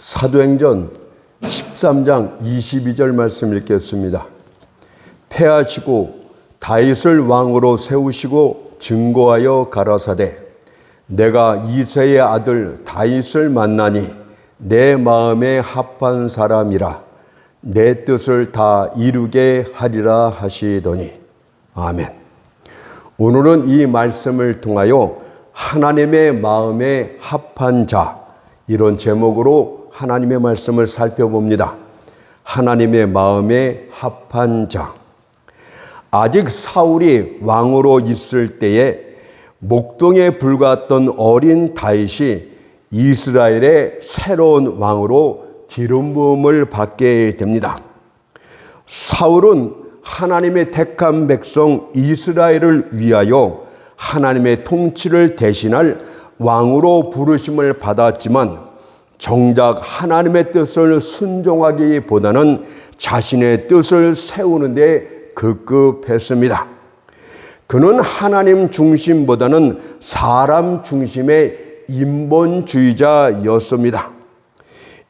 사도행전 13장 22절 말씀 읽겠습니다. 패하시고 다윗을 왕으로 세우시고 증거하여 가라사대 내가 이새의 아들 다윗을 만나니 내 마음에 합한 사람이라 내 뜻을 다 이루게 하리라 하시더니. 아멘. 오늘은 이 말씀을 통하여 하나님의 마음에 합한 자, 이런 제목으로 하나님의 말씀을 살펴봅니다. 하나님의 마음에 합한 자. 아직 사울이 왕으로 있을 때에 목동에 불과했던 어린 다윗이 이스라엘의 새로운 왕으로 기름 부음을 받게 됩니다. 사울은 하나님의 택한 백성 이스라엘을 위하여 하나님의 통치를 대신할 왕으로 부르심을 받았지만 정작 하나님의 뜻을 순종하기보다는 자신의 뜻을 세우는 데 급급했습니다. 그는 하나님 중심보다는 사람 중심의 인본주의자였습니다.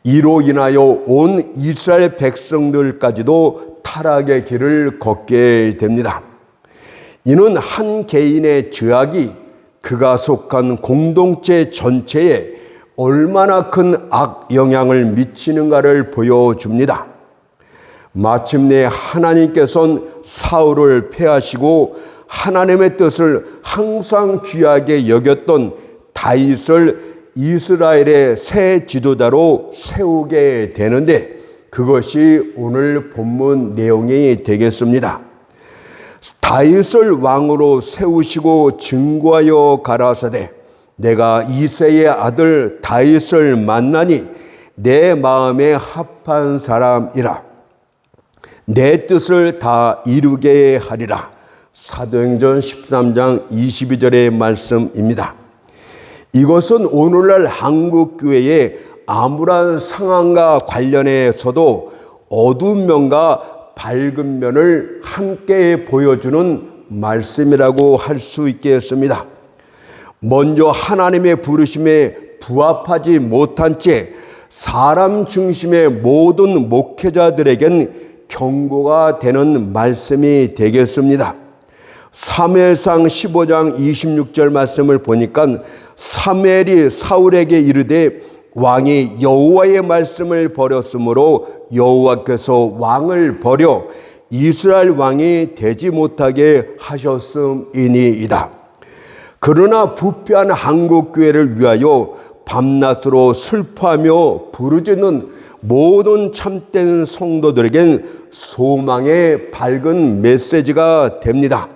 이로 인하여 온 이스라엘 백성들까지도 타락의 길을 걷게 됩니다. 이는 한 개인의 죄악이 그가 속한 공동체 전체에 얼마나 큰 악영향을 미치는가를 보여줍니다. 마침내 하나님께서는 사울을 패하시고 하나님의 뜻을 항상 귀하게 여겼던 다윗을 이스라엘의 새 지도자로 세우게 되는데, 그것이 오늘 본문 내용이 되겠습니다. 다윗을 왕으로 세우시고 증거하여 가라사대 내가 이새의 아들 다윗을 만나니 내 마음에 합한 사람이라 내 뜻을 다 이루게 하리라. 사도행전 13장 22절의 말씀입니다. 이것은 오늘날 한국교회의 암울한 상황과 관련해서도 어두운 면과 밝은 면을 함께 보여주는 말씀이라고 할 수 있겠습니다. 먼저 하나님의 부르심에 부합하지 못한 채 사람 중심의 모든 목회자들에겐 경고가 되는 말씀이 되겠습니다. 사무엘상 15장 26절 말씀을 보니까 사무엘이 사울에게 이르되 왕이 여호와의 말씀을 버렸으므로 여호와께서 왕을 버려 이스라엘 왕이 되지 못하게 하셨음이니이다. 그러나 부패한 한국교회를 위하여 밤낮으로 슬퍼하며 부르짖는 모든 참된 성도들에겐 소망의 밝은 메시지가 됩니다.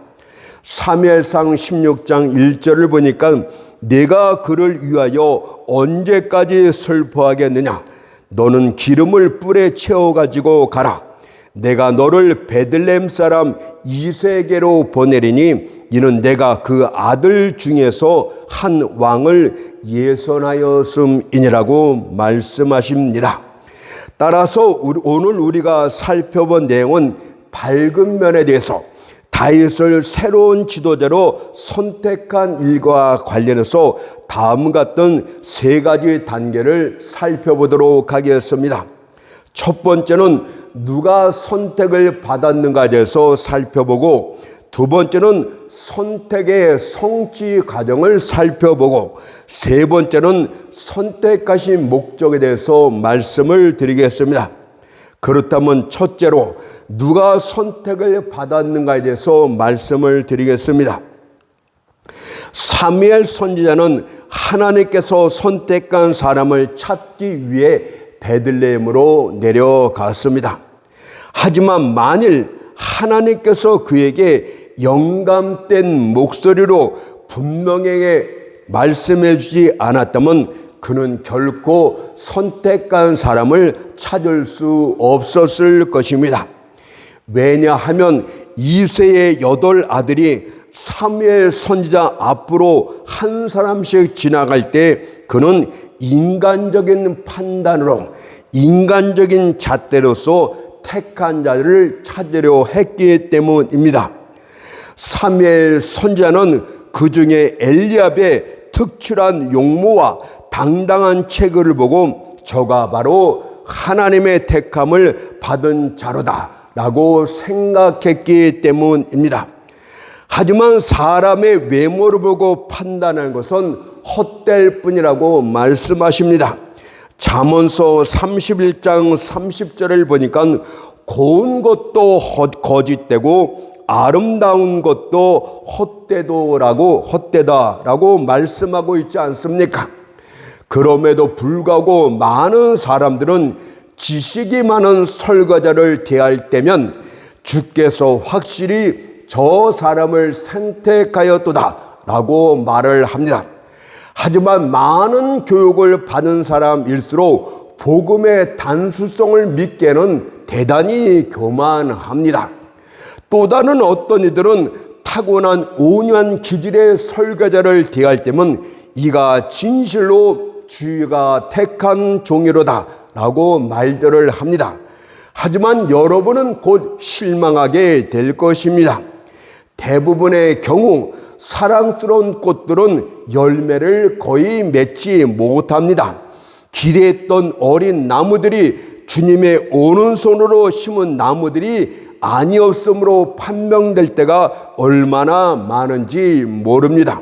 사무엘상 16장 1절을 보니까 내가 그를 위하여 언제까지 슬퍼하겠느냐? 너는 기름을 뿔에 채워가지고 가라. 내가 너를 베들레헴 사람 이새에게로 보내리니 이는 내가 그 아들 중에서 한 왕을 예선하였음이니라고 말씀하십니다. 따라서 오늘 우리가 살펴본 내용은 밝은 면에 대해서 다윗을 새로운 지도자로 선택한 일과 관련해서 다음과 같은 세 가지 단계를 살펴보도록 하겠습니다. 첫 번째는 누가 선택을 받았는가에 대해서 살펴보고, 두 번째는 선택의 성취 과정을 살펴보고, 세 번째는 선택하신 목적에 대해서 말씀을 드리겠습니다. 그렇다면 첫째로 누가 선택을 받았는가에 대해서 말씀을 드리겠습니다. 사무엘 선지자는 하나님께서 선택한 사람을 찾기 위해 베들레헴으로 내려갔습니다. 하지만 만일 하나님께서 그에게 영감된 목소리로 분명하게 말씀해 주지 않았다면 그는 결코 선택한 사람을 찾을 수 없었을 것입니다. 왜냐하면 이새의 8 아들이 사무엘 선지자 앞으로 한 사람씩 지나갈 때 그는 인간적인 판단으로, 인간적인 잣대로서 택한 자를 찾으려 했기 때문입니다. 사무엘 선지자는 그 중에 엘리압의 특출한 용모와 당당한 체구를 보고 저가 바로 하나님의 택함을 받은 자로다 라고 생각했기 때문입니다. 하지만 사람의 외모를 보고 판단하는 것은 헛될 뿐이라고 말씀하십니다. 잠언서 31장 30절을 보니까 고운 것도 거짓되고 아름다운 것도 헛되다라고 말씀하고 있지 않습니까? 그럼에도 불구하고 많은 사람들은 지식이 많은 설교자를 대할 때면 주께서 확실히 저 사람을 선택하였도다 라고 말을 합니다. 하지만 많은 교육을 받은 사람일수록 복음의 단수성을 믿기에는 대단히 교만합니다. 또 다른 어떤 이들은 타고난 온유한 기질의 설교자를 대할 때면 이가 진실로 주의가 택한 종이로다 라고 말들을 합니다. 하지만 여러분은 곧 실망하게 될 것입니다. 대부분의 경우 사랑스러운 꽃들은 열매를 거의 맺지 못합니다. 기대했던 어린 나무들이 주님의 오른손으로 심은 나무들이 아니었으므로 판명될 때가 얼마나 많은지 모릅니다.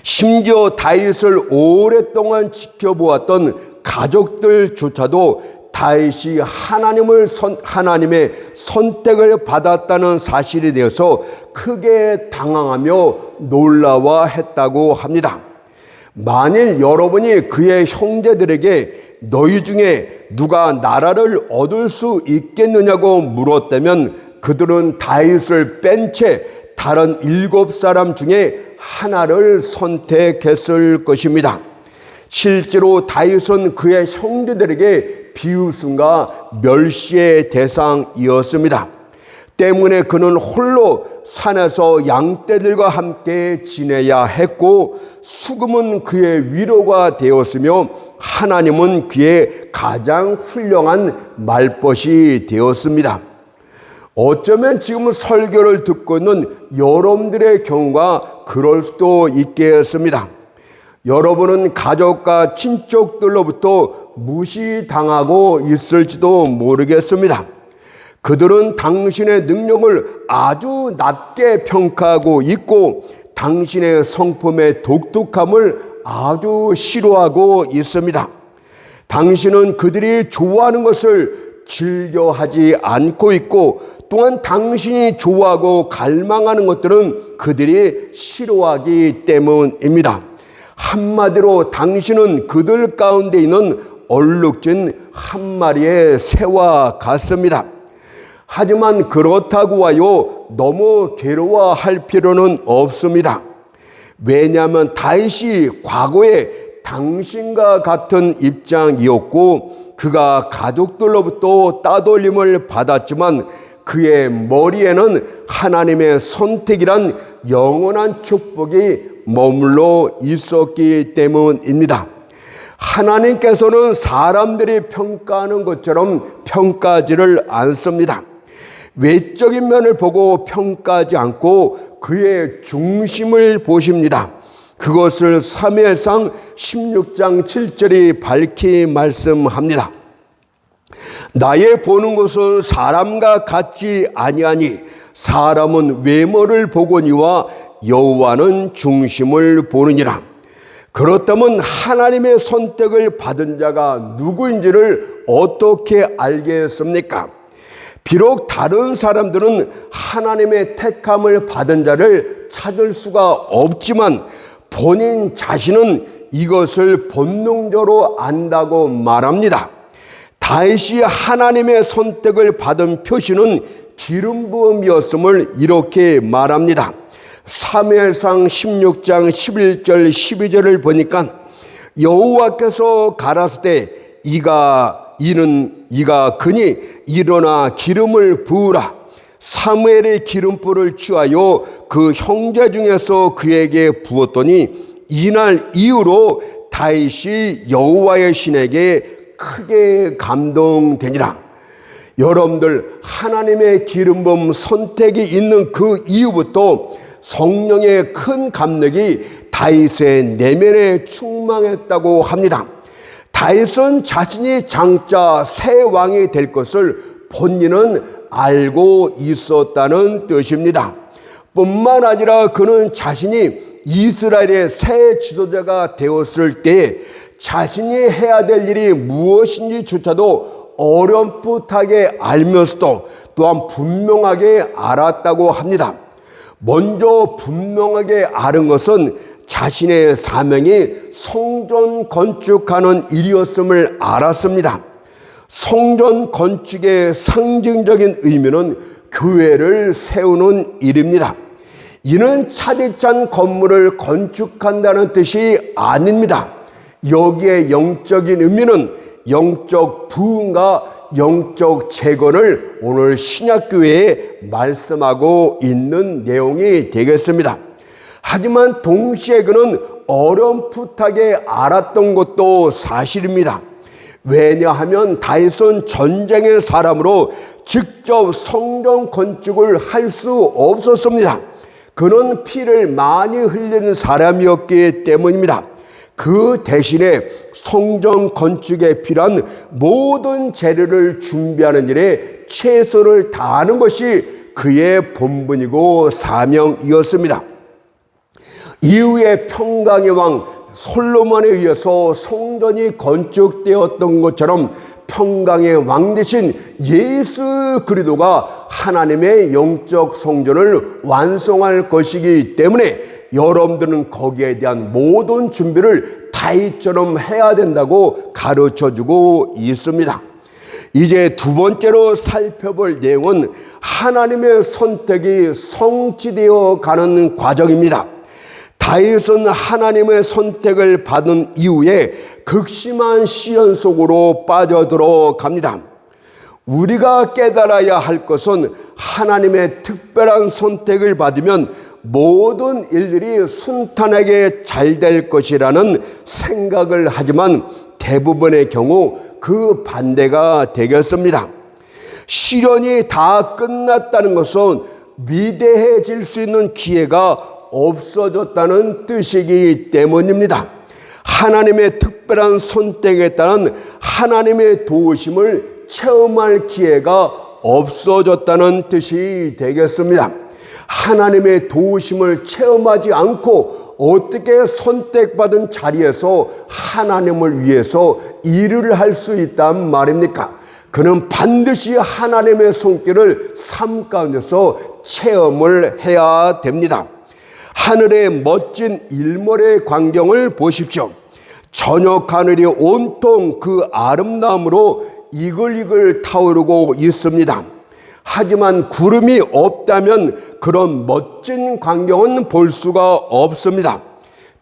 심지어 다윗을 오랫동안 지켜보았던 가족들조차도 다윗이 하나님의 선택을 받았다는 사실에 대해서 크게 당황하며 놀라워했다고 합니다. 만일 여러분이 그의 형제들에게 너희 중에 누가 나라를 얻을 수 있겠느냐고 물었다면 그들은 다윗을 뺀 채 다른 7사람 중에 하나를 선택했을 것입니다. 실제로 다윗은 그의 형제들에게 비웃음과 멸시의 대상이었습니다. 때문에 그는 홀로 산에서 양떼들과 함께 지내야 했고 수금은 그의 위로가 되었으며 하나님은 그의 가장 훌륭한 말벗이 되었습니다. 어쩌면 지금 설교를 듣고 있는 여러분들의 경우가 그럴 수도 있겠습니다. 여러분은 가족과 친척들로부터 무시당하고 있을지도 모르겠습니다. 그들은 당신의 능력을 아주 낮게 평가하고 있고 당신의 성품의 독특함을 아주 싫어하고 있습니다. 당신은 그들이 좋아하는 것을 즐겨하지 않고 있고 또한 당신이 좋아하고 갈망하는 것들은 그들이 싫어하기 때문입니다. 한마디로 당신은 그들 가운데 있는 얼룩진 한 마리의 새와 같습니다. 하지만 그렇다고 하여 너무 괴로워할 필요는 없습니다. 왜냐하면 다윗이 과거에 당신과 같은 입장이었고 그가 가족들로부터 따돌림을 받았지만 그의 머리에는 하나님의 선택이란 영원한 축복이 머물러 있었기 때문입니다. 하나님께서는 사람들이 평가하는 것처럼 평가하지를 않습니다. 외적인 면을 보고 평가하지 않고 그의 중심을 보십니다. 그것을 사무엘상 16장 7절이 밝히 말씀합니다. 나의 보는 것은 사람과 같지 아니하니 사람은 외모를 보거니와 여호와는 중심을 보느니라. 그렇다면 하나님의 선택을 받은 자가 누구인지를 어떻게 알겠습니까? 비록 다른 사람들은 하나님의 택함을 받은 자를 찾을 수가 없지만 본인 자신은 이것을 본능적으로 안다고 말합니다. 다윗이 하나님의 선택을 받은 표시는 기름 부음이었음을 이렇게 말합니다. 사무엘상 16장 11절 12절을 보니까 여호와께서 가라사대 이가 그니 일어나 기름을 부으라. 사무엘의 기름불을 취하여 그 형제 중에서 그에게 부었더니 이날 이후로 다윗이 여호와의 신에게 크게 감동되니라. 여러분들 하나님의 기름 부음 선택이 있는 그 이후부터 성령의 큰 감력이 다윗의 내면에 충만했다고 합니다. 다윗은 자신이 장차 새 왕이 될 것을 본인은 알고 있었다는 뜻입니다. 뿐만 아니라 그는 자신이 이스라엘의 새 지도자가 되었을 때 자신이 해야 될 일이 무엇인지조차도 어렴풋하게 알면서도 또한 분명하게 알았다고 합니다. 먼저 분명하게 아는 것은 자신의 사명이 성전 건축하는 일이었음을 알았습니다. 성전 건축의 상징적인 의미는 교회를 세우는 일입니다. 이는 차디찬 건물을 건축한다는 뜻이 아닙니다. 여기에 영적인 의미는 영적 부흥과 영적 재건을 오늘 신약교회에 말씀하고 있는 내용이 되겠습니다. 하지만 동시에 그는 어렴풋하게 알았던 것도 사실입니다. 왜냐하면 다윗은 전쟁의 사람으로 직접 성전 건축을 할 수 없었습니다. 그는 피를 많이 흘리는 사람이었기 때문입니다. 그 대신에 성전 건축에 필요한 모든 재료를 준비하는 일에 최선을 다하는 것이 그의 본분이고 사명이었습니다. 이후에 평강의 왕 솔로몬에 의해서 성전이 건축되었던 것처럼 평강의 왕 대신 예수 그리스도가 하나님의 영적 성전을 완성할 것이기 때문에 여러분들은 거기에 대한 모든 준비를 다윗처럼 해야 된다고 가르쳐주고 있습니다. 이제 두 번째로 살펴볼 내용은 하나님의 선택이 성취되어 가는 과정입니다. 다윗은 하나님의 선택을 받은 이후에 극심한 시련 속으로 빠져들어갑니다. 우리가 깨달아야 할 것은 하나님의 특별한 선택을 받으면 모든 일들이 순탄하게 잘 될 것이라는 생각을 하지만 대부분의 경우 그 반대가 되겠습니다. 시련이 다 끝났다는 것은 위대해질 수 있는 기회가 없어졌다는 뜻이기 때문입니다. 하나님의 특별한 선택에 따른 하나님의 도우심을 체험할 기회가 없어졌다는 뜻이 되겠습니다. 하나님의 도우심을 체험하지 않고 어떻게 선택받은 자리에서 하나님을 위해서 일을 할 수 있단 말입니까? 그는 반드시 하나님의 손길을 삶 가운데서 체험을 해야 됩니다. 하늘의 멋진 일몰의 광경을 보십시오. 저녁 하늘이 온통 그 아름다움으로 이글이글 타오르고 있습니다. 하지만 구름이 없다면 그런 멋진 광경은 볼 수가 없습니다.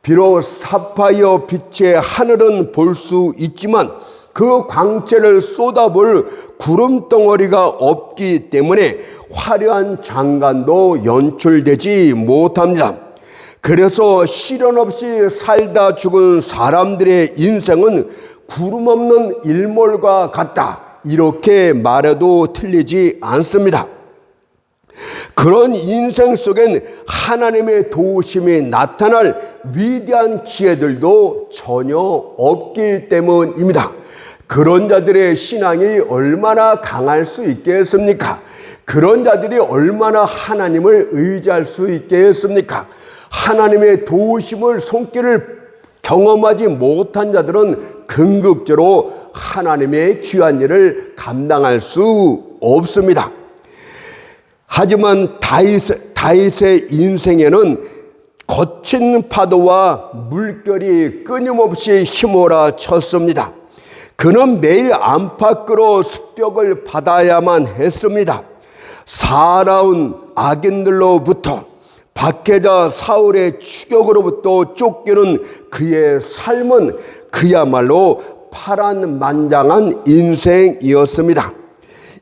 비록 사파이어 빛의 하늘은 볼 수 있지만 그 광채를 쏟아볼 구름 덩어리가 없기 때문에 화려한 장관도 연출되지 못합니다. 그래서 시련 없이 살다 죽은 사람들의 인생은 구름 없는 일몰과 같다. 이렇게 말해도 틀리지 않습니다. 그런 인생 속엔 하나님의 도우심이 나타날 위대한 기회들도 전혀 없기 때문입니다. 그런 자들의 신앙이 얼마나 강할 수 있겠습니까? 그런 자들이 얼마나 하나님을 의지할 수 있겠습니까? 하나님의 도우심을 손길을 경험하지 못한 자들은 궁극적으로 하나님의 귀한 일을 감당할 수 없습니다. 하지만 다윗의 인생에는 거친 파도와 물결이 끊임없이 휘몰아쳤습니다. 그는 매일 안팎으로 습격을 받아야만 했습니다. 사나운 악인들로부터 박해자 사울의 추격으로부터 쫓기는 그의 삶은 그야말로 파란만장한 인생이었습니다.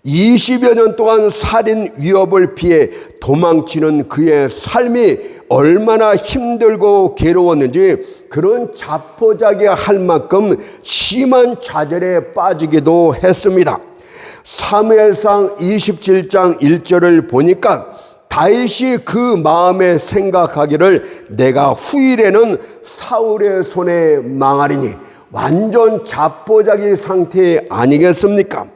20여 년 동안 살인 위협을 피해 도망치는 그의 삶이 얼마나 힘들고 괴로웠는지 그런 자포자기할 만큼 심한 좌절에 빠지기도 했습니다. 사무엘상 27장 1절을 보니까 다윗이 그 마음에 생각하기를 내가 후일에는 사울의 손에 망하리니 완전 자포자기 상태 아니겠습니까?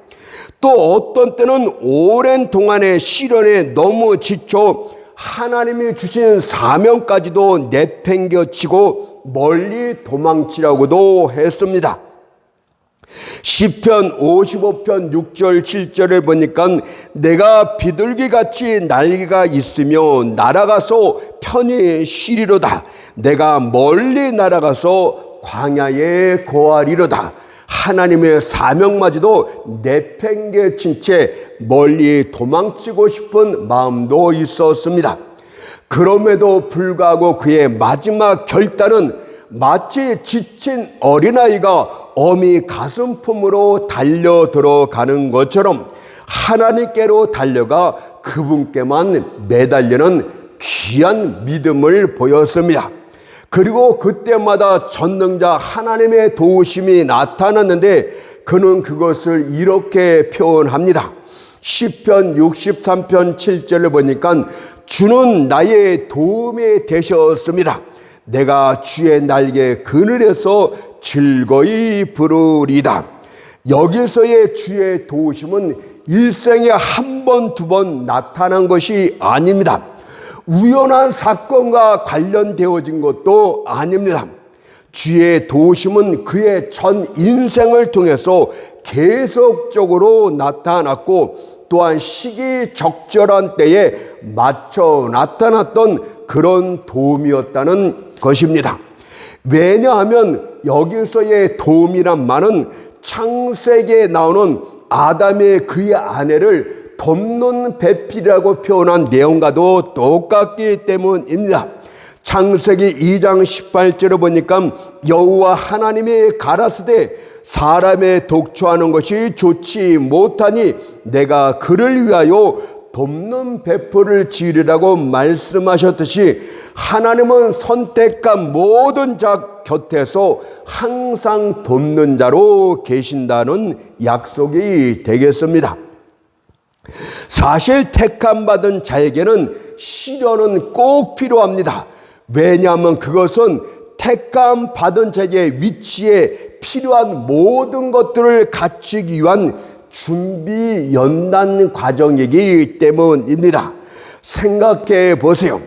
또 어떤 때는 오랜 동안의 시련에 너무 지쳐 하나님이 주신 사명까지도 내팽겨치고 멀리 도망치라고도 했습니다. 시편 55편 6절 7절을 보니까 내가 비둘기같이 날개가 있으며 날아가서 편히 쉬리로다. 내가 멀리 날아가서 광야에 거하리로다. 하나님의 사명마저도 내팽개친 채 멀리 도망치고 싶은 마음도 있었습니다. 그럼에도 불구하고 그의 마지막 결단은 마치 지친 어린아이가 어미 가슴품으로 달려 들어가는 것처럼 하나님께로 달려가 그분께만 매달리는 귀한 믿음을 보였습니다. 그리고 그때마다 전능자 하나님의 도우심이 나타났는데 그는 그것을 이렇게 표현합니다. 시편 63편 7절을 보니까 주는 나의 도움이 되셨습니다. 내가 주의 날개 그늘에서 즐거이 부르리다. 여기서의 주의 도우심은 일생에 한 번, 두 번 나타난 것이 아닙니다. 우연한 사건과 관련되어진 것도 아닙니다. 주의 도우심은 그의 전 인생을 통해서 계속적으로 나타났고 또한 시기적절한 때에 맞춰 나타났던 그런 도움이었다는 것입니다. 왜냐하면 여기서의 도움이란 말은 창세기에 나오는 아담의 그의 아내를 돕는 배필이라고 표현한 내용과도 똑같기 때문입니다. 창세기 2장 18절을 보니까 여호와 하나님이 가라사대 사람의 독초하는 것이 좋지 못하니 내가 그를 위하여 돕는 배포를 지으리라고 말씀하셨듯이 하나님은 선택한 모든 자 곁에서 항상 돕는 자로 계신다는 약속이 되겠습니다. 사실 택함받은 자에게는 시련은 꼭 필요합니다. 왜냐하면 그것은 택함받은 자의 위치에 필요한 모든 것들을 갖추기 위한 준비 연단 과정이기 때문입니다. 생각해 보세요.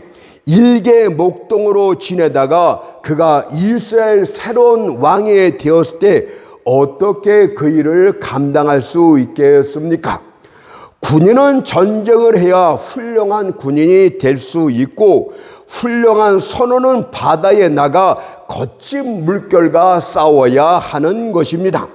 일개 목동으로 지내다가 그가 이스라엘 새로운 왕이 되었을 때 어떻게 그 일을 감당할 수 있겠습니까? 군인은 전쟁을 해야 훌륭한 군인이 될 수 있고 훌륭한 선원은 바다에 나가 거친 물결과 싸워야 하는 것입니다.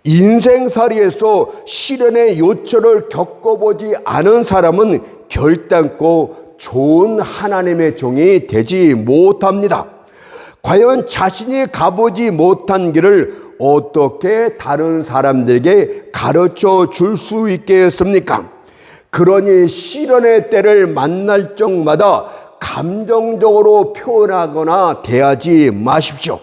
인생살이에서 시련의 요철을 겪어보지 않은 사람은 결단코 좋은 하나님의 종이 되지 못합니다. 과연 자신이 가보지 못한 길을 어떻게 다른 사람들에게 가르쳐 줄 수 있겠습니까? 그러니 시련의 때를 만날 적마다 감정적으로 표현하거나 대하지 마십시오.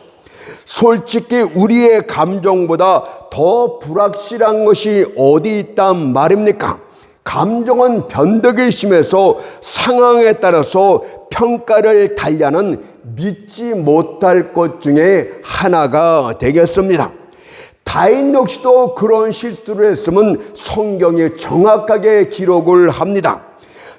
솔직히 우리의 감정보다 더 불확실한 것이 어디 있단 말입니까? 감정은 변덕이 심해서 상황에 따라서 평가를 달리하는 믿지 못할 것 중에 하나가 되겠습니다. 다윗 역시도 그런 실수를 했으면 성경이 정확하게 기록을 합니다.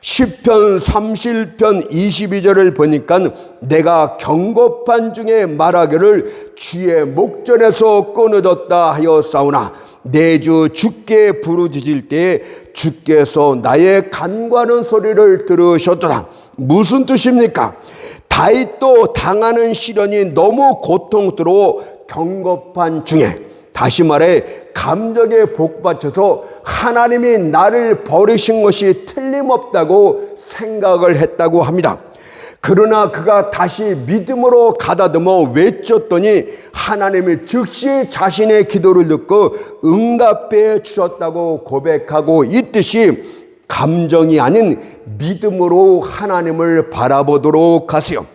시편 30편 22절을 보니까 내가 경고판 중에 말하기를 주의 목전에서 끊어졌다 하였사오나 내 주 주께 부르짖을 때에 주께서 나의 간과하는 소리를 들으셨더라. 무슨 뜻입니까? 다윗도 당하는 시련이 너무 고통스러워 경고판 중에, 다시 말해 감정에 복받쳐서 하나님이 나를 버리신 것이 틀림없다고 생각을 했다고 합니다. 그러나 그가 다시 믿음으로 가다듬어 외쳤더니 하나님이 즉시 자신의 기도를 듣고 응답해 주셨다고 고백하고 있듯이 감정이 아닌 믿음으로 하나님을 바라보도록 하세요.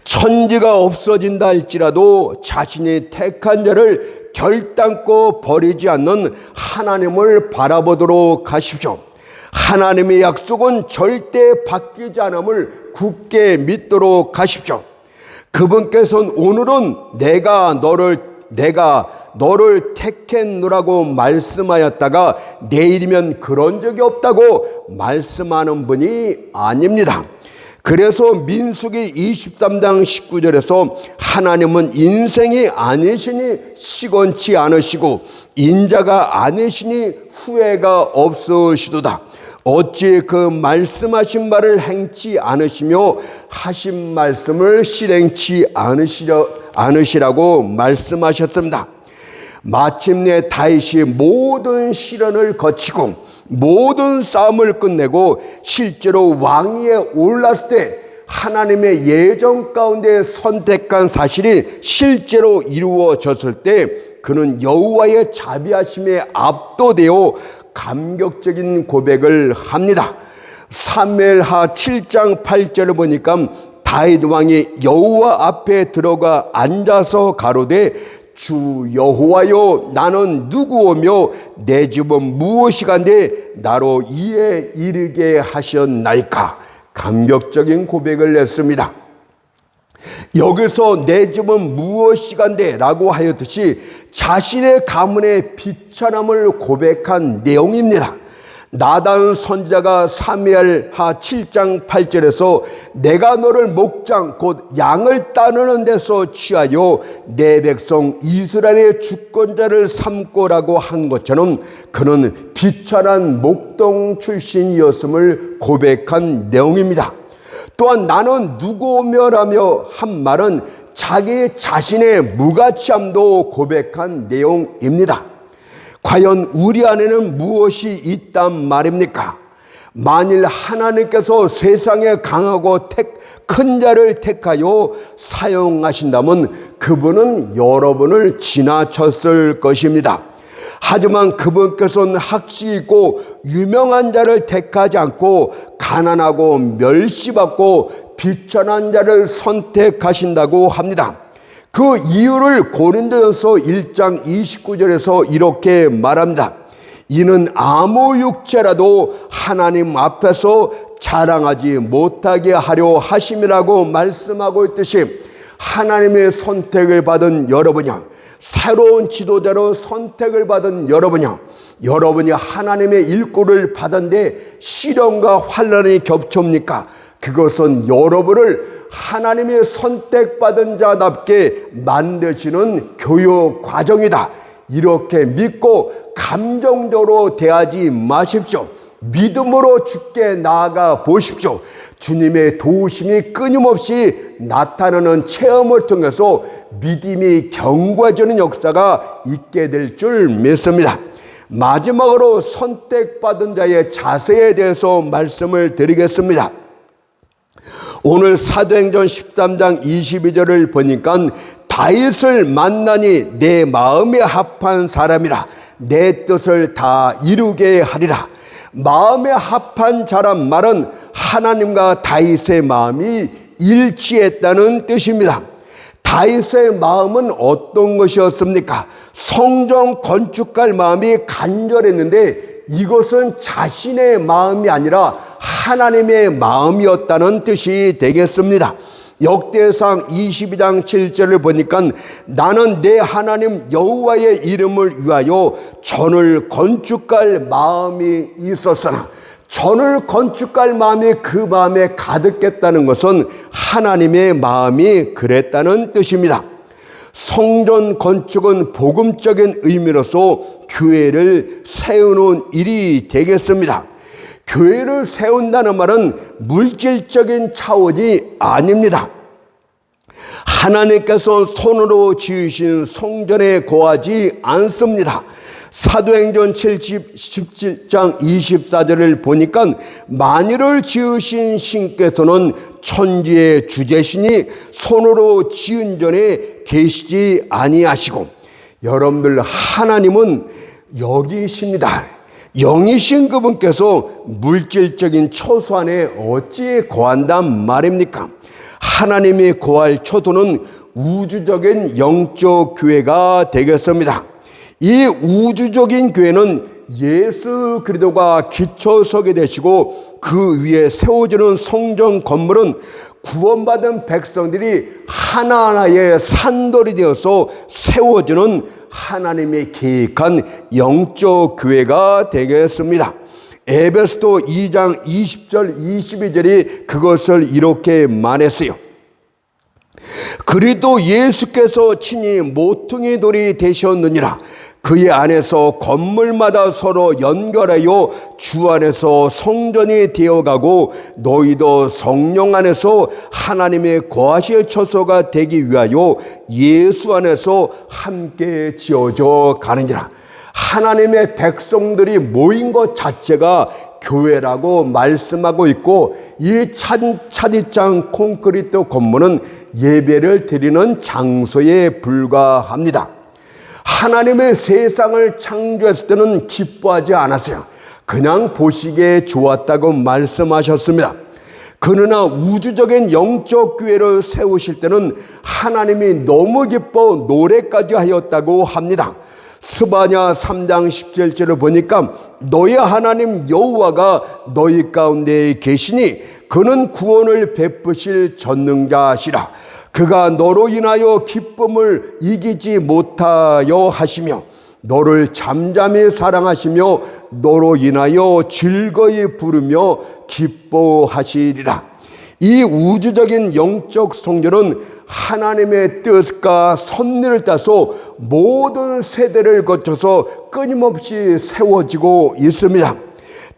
천지가 없어진다 할지라도 자신이 택한 자를 결단코 버리지 않는 하나님을 바라보도록 하십시오. 하나님의 약속은 절대 바뀌지 않음을 굳게 믿도록 하십시오. 그분께서는 오늘은 내가 너를 택했노라고 말씀하였다가 내일이면 그런 적이 없다고 말씀하는 분이 아닙니다. 그래서 민수기 23장 19절에서 하나님은 인생이 아니시니 시건치 않으시고 인자가 아니시니 후회가 없으시도다. 어찌 그 말씀하신 바를 행치 않으시며 하신 말씀을 실행치 않으시라고 말씀하셨습니다. 마침내 다윗이 모든 시련을 거치고 모든 싸움을 끝내고 실제로 왕위에 올랐을 때 하나님의 예정 가운데 선택한 사실이 실제로 이루어졌을 때 그는 여호와의 자비하심에 압도되어 감격적인 고백을 합니다. 사무엘하 7장 8절을 보니까 다윗 왕이 여호와 앞에 들어가 앉아서 가로되 주 여호와여 나는 누구오며 내 집은 무엇이간데 나로 이에 이르게 하셨나이까. 감격적인 고백을 했습니다. 여기서 내 집은 무엇이간데 라고 하였듯이 자신의 가문의 비천함을 고백한 내용입니다. 나단 선지자가 사무엘하 7장 8절에서 내가 너를 목장 곧 양을 따르는 데서 취하여 내 백성 이스라엘의 주권자를 삼고라고 한 것처럼 그는 비천한 목동 출신이었음을 고백한 내용입니다. 또한 나는 누구오며라며 한 말은 자기 자신의 무가치함도 고백한 내용입니다. 과연 우리 안에는 무엇이 있단 말입니까? 만일 하나님께서 세상에 강하고 큰 자를 택하여 사용하신다면 그분은 여러분을 지나쳤을 것입니다. 하지만 그분께서는 학식 있고 유명한 자를 택하지 않고 가난하고 멸시받고 비천한 자를 선택하신다고 합니다. 그 이유를 고린도전서 1장 29절에서 이렇게 말합니다. 이는 아무 육체라도 하나님 앞에서 자랑하지 못하게 하려 하심이라고 말씀하고 있듯이 하나님의 선택을 받은 여러분이요, 새로운 지도자로 선택을 받은 여러분이요, 여러분이 하나님의 일꾼을 받은데 시련과 환난이 겹쳐옵니까? 그것은 여러분을 하나님의 선택받은 자답게 만드시는 교육 과정이다. 이렇게 믿고 감정적으로 대하지 마십시오. 믿음으로 주께 나아가 보십시오. 주님의 도우심이 끊임없이 나타나는 체험을 통해서 믿음이 견고해지는 역사가 있게 될 줄 믿습니다. 마지막으로 선택받은 자의 자세에 대해서 말씀을 드리겠습니다. 오늘 사도행전 13장 22절을 보니까 다윗을 만나니 내 마음에 합한 사람이라 내 뜻을 다 이루게 하리라. 마음에 합한 자란 말은 하나님과 다윗의 마음이 일치했다는 뜻입니다. 다윗의 마음은 어떤 것이었습니까? 성전 건축할 마음이 간절했는데 이것은 자신의 마음이 아니라 하나님의 마음이었다는 뜻이 되겠습니다. 역대상 22장 7절을 보니까 나는 내 하나님 여호와의 이름을 위하여 전을 건축할 마음이 있었으나, 전을 건축할 마음이 그 마음에 가득했다는 것은 하나님의 마음이 그랬다는 뜻입니다. 성전 건축은 복음적인 의미로서 교회를 세우는 일이 되겠습니다. 교회를 세운다는 말은 물질적인 차원이 아닙니다. 하나님께서 손으로 지으신 성전에 거하지 않습니다. 사도행전 17장 24절을 보니까 만유를 지으신 신께서는 천지의 주제시니 손으로 지은 전에 계시지 아니하시고, 여러분들 하나님은 여기십니다. 영이신 그분께서 물질적인 초소 안에 어찌 거한단 말입니까? 하나님이 거할 초소는 우주적인 영적 교회가 되겠습니다. 이 우주적인 교회는 예수 그리스도가 기초석이 되시고 그 위에 세워지는 성전 건물은 구원받은 백성들이 하나하나의 산돌이 되어서 세워주는 하나님의 계획한 영적 교회가 되겠습니다. 에베소서 2장 20절 22절이 그것을 이렇게 말했어요. 그리도 예수께서 친히 모퉁이 돌이 되셨느니라. 그의 안에서 건물마다 서로 연결하여 주 안에서 성전이 되어가고 너희도 성령 안에서 하나님의 거하실 처소가 되기 위하여 예수 안에서 함께 지어져 가느니라. 하나님의 백성들이 모인 것 자체가 교회라고 말씀하고 있고, 이 차디짱 콘크리트 건물은 예배를 드리는 장소에 불과합니다. 하나님의 세상을 창조했을 때는 기뻐하지 않았어요. 그냥 보시기에 좋았다고 말씀하셨습니다. 그러나 우주적인 영적 교회를 세우실 때는 하나님이 너무 기뻐 노래까지 하였다고 합니다. 스바냐 3장 17절을 보니까 너희 하나님 여호와가 너희 가운데 계시니 그는 구원을 베푸실 전능자시라. 그가 너로 인하여 기쁨을 이기지 못하여 하시며 너를 잠잠히 사랑하시며 너로 인하여 즐거이 부르며 기뻐하시리라. 이 우주적인 영적 성전은 하나님의 뜻과 섭리를 따서 모든 세대를 거쳐서 끊임없이 세워지고 있습니다.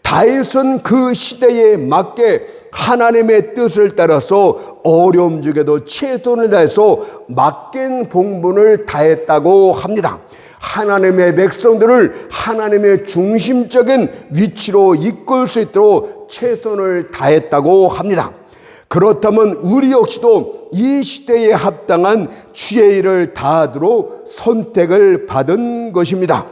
다윗은 그 시대에 맞게 하나님의 뜻을 따라서 어려움 중에도 최선을 다해서 맡긴 봉분을 다했다고 합니다. 하나님의 백성들을 하나님의 중심적인 위치로 이끌 수 있도록 최선을 다했다고 합니다. 그렇다면 우리 역시도 이 시대에 합당한 주의 일을 다하도록 선택을 받은 것입니다.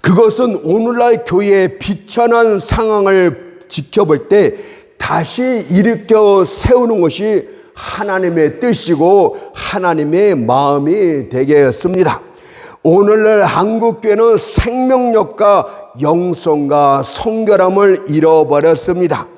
그것은 오늘날 교회의 비천한 상황을 지켜볼 때 다시 일으켜 세우는 것이 하나님의 뜻이고 하나님의 마음이 되겠습니다. 오늘날 한국교회는 생명력과 영성과 성결함을 잃어버렸습니다.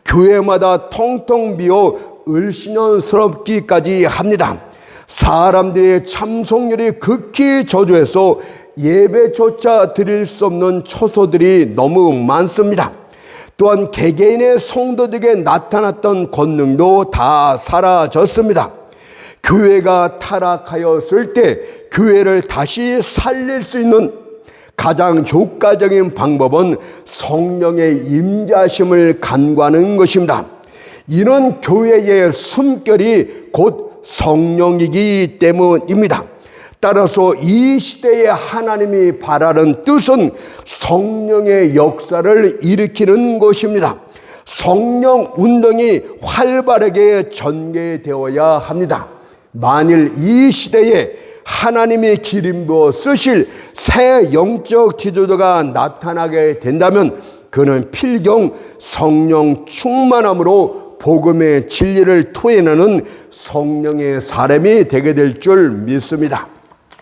교회마다 텅텅 비어 을신년스럽기까지 합니다. 사람들의 참석률이 극히 저조해서 예배조차 드릴 수 없는 처소들이 너무 많습니다. 또한 개개인의 성도들에게 나타났던 권능도 다 사라졌습니다. 교회가 타락하였을 때 교회를 다시 살릴 수 있는 가장 효과적인 방법은 성령의 임재하심을 간구하는 것입니다. 이는 교회의 숨결이 곧 성령이기 때문입니다. 따라서 이 시대에 하나님이 바라는 뜻은 성령의 역사를 일으키는 것입니다. 성령 운동이 활발하게 전개되어야 합니다. 만일 이 시대에 하나님의 기름 부어 쓰실 새 영적 지도자가 나타나게 된다면 그는 필경 성령 충만함으로 복음의 진리를 토해내는 성령의 사람이 되게 될 줄 믿습니다.